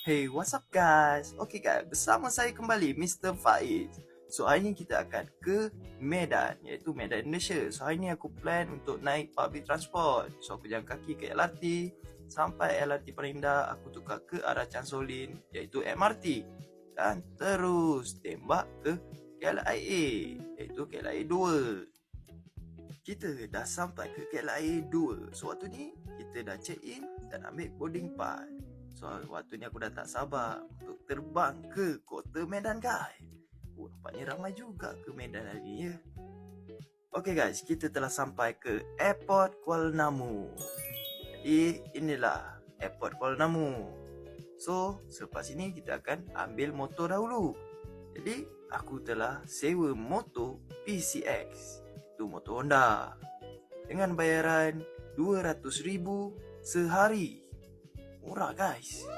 Hey, what's up guys? Okay guys, bersama saya kembali Mr. Faiz. So hari ni kita akan ke Medan, iaitu Medan Indonesia. So hari ni aku plan untuk naik public transport. So aku jalan kaki ke LRT. Sampai LRT Perindah, aku tukar ke arah Chansolin, iaitu MRT. Dan terus tembak ke KLIA, iaitu KLIA 2. Kita dah sampai ke KLIA 2. So waktu ni kita dah check in dan ambil boarding pass. So waktu ni aku dah tak sabar untuk terbang ke kota Medan guys. Nampaknya ramai juga ke Medan hari ni ya. Okay guys, kita telah sampai ke Airport Kuala Namu. Jadi inilah Airport Kuala Namu. So selepas ini kita akan ambil motor dahulu. Jadi aku telah sewa motor PCX. Itu motor Honda. Dengan bayaran 200,000 sehari. Murah guys.